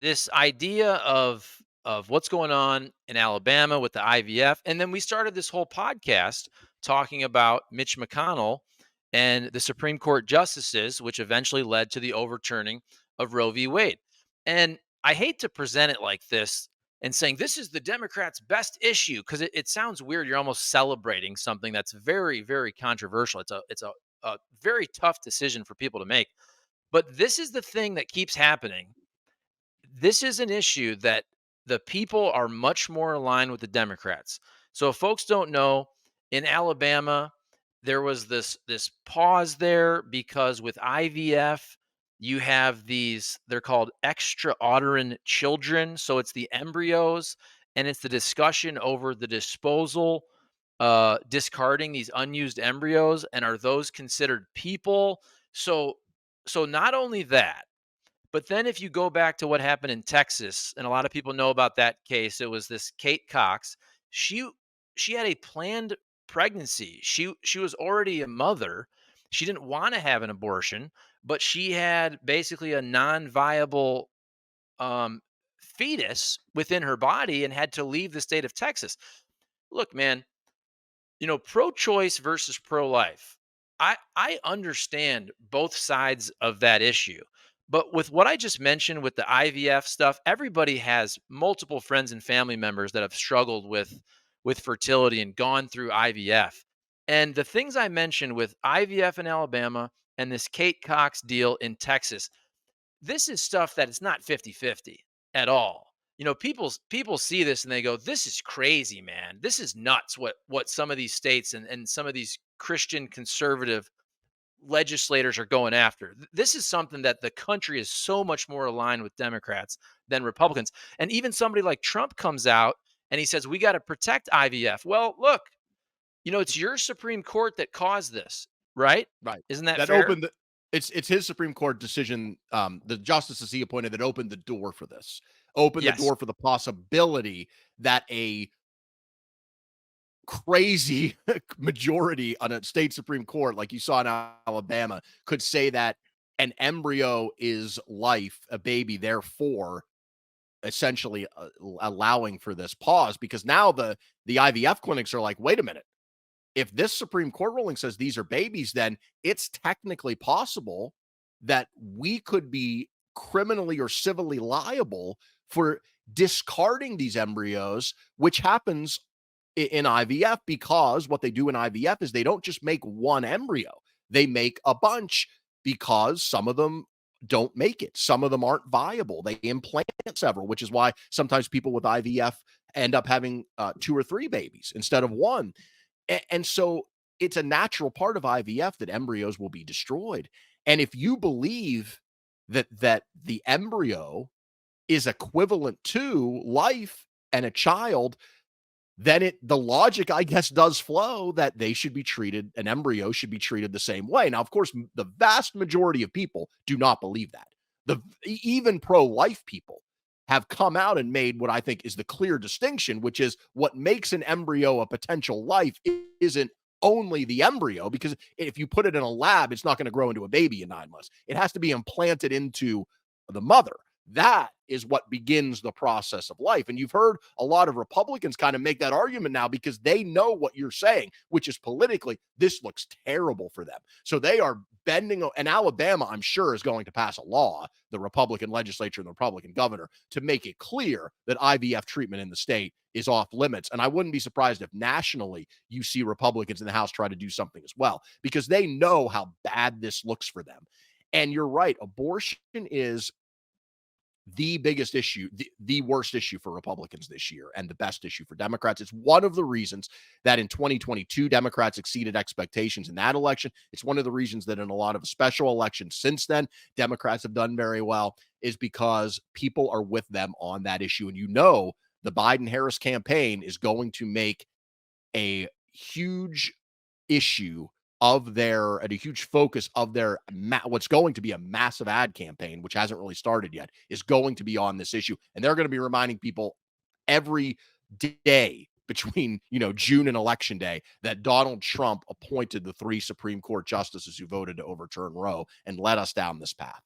this idea of what's going on in Alabama with the IVF, and then we started this whole podcast talking about Mitch McConnell and the Supreme Court justices, which eventually led to the overturning of Roe v. Wade. And I hate to present it like this and saying this is the Democrats' best issue because it sounds weird. You're almost celebrating something that's very, very controversial. It's a very tough decision for people to make. But this is the thing that keeps happening. This is an issue that the people are much more aligned with the Democrats. So if folks don't know, in Alabama, there was this pause there because with IVF, you have these, they're called extrauterine children. So it's the embryos, and it's the discussion over the disposal, discarding these unused embryos, and are those considered people? So not only that, but then if you go back to what happened in Texas, and a lot of people know about that case, it was this Kate Cox. She she had a planned pregnancy. She was already a mother. She didn't want to have an abortion, but she had basically a non-viable um, fetus within her body and had to leave the state of Texas. Look, man, pro-choice versus pro-life. I understand both sides of that issue. But with what I just mentioned with the IVF stuff, everybody has multiple friends and family members that have struggled with fertility and gone through IVF. And the things I mentioned with IVF in Alabama and this Kate Cox deal in Texas, this is stuff that it's not 50-50 at all. People see this and they go, "This is crazy, man. This is nuts what some of these states and some of these Christian conservative legislators are going after." This is something that the country is so much more aligned with Democrats than Republicans. And even somebody like Trump comes out and he says, "We got to protect IVF." Well, look, it's your Supreme Court that caused this, right? Right. Isn't that That fair? opened the it's his Supreme Court decision, the justices he appointed that opened the door for this. Opened the Yes. door for the possibility that a crazy majority on a state Supreme Court, like you saw in Alabama, could say that an embryo is life, a baby, therefore essentially allowing for this pause because now the IVF clinics are like, wait a minute, if this Supreme Court ruling says these are babies, then it's technically possible that we could be criminally or civilly liable for discarding these embryos, which happens in IVF because what they do in IVF is they don't just make one embryo, they make a bunch because some of them don't make it. Some of them aren't viable. They implant several, which is why sometimes people with IVF end up having two or three babies instead of one. And so it's a natural part of IVF that embryos will be destroyed. And if you believe that the embryo is equivalent to life and a child, then the logic, I guess, does flow that they should be treated, an embryo should be treated the same way. Now, of course, the vast majority of people do not believe that. Even pro-life people have come out and made what I think is the clear distinction, which is what makes an embryo a potential life isn't only the embryo, because if you put it in a lab, it's not going to grow into a baby in 9 months. It has to be implanted into the mother. That is what begins the process of life. And you've heard a lot of Republicans kind of make that argument now because they know what you're saying, which is politically, this looks terrible for them. So they are bending, and Alabama, I'm sure, is going to pass a law, the Republican legislature and the Republican governor, to make it clear that IVF treatment in the state is off limits. And I wouldn't be surprised if nationally you see Republicans in the House try to do something as well, because they know how bad this looks for them. And you're right, abortion is the biggest issue, the worst issue for Republicans this year, and the best issue for Democrats. It's one of the reasons that in 2022, Democrats exceeded expectations in that election. It's one of the reasons that in a lot of special elections since then, Democrats have done very well, is because people are with them on that issue. And the Biden Harris campaign is going to make a huge issue of their and a huge focus of their what's going to be a massive ad campaign, which hasn't really started yet, is going to be on this issue. And they're going to be reminding people every day between June and election day that Donald Trump appointed the three Supreme Court justices who voted to overturn Roe and led us down this path.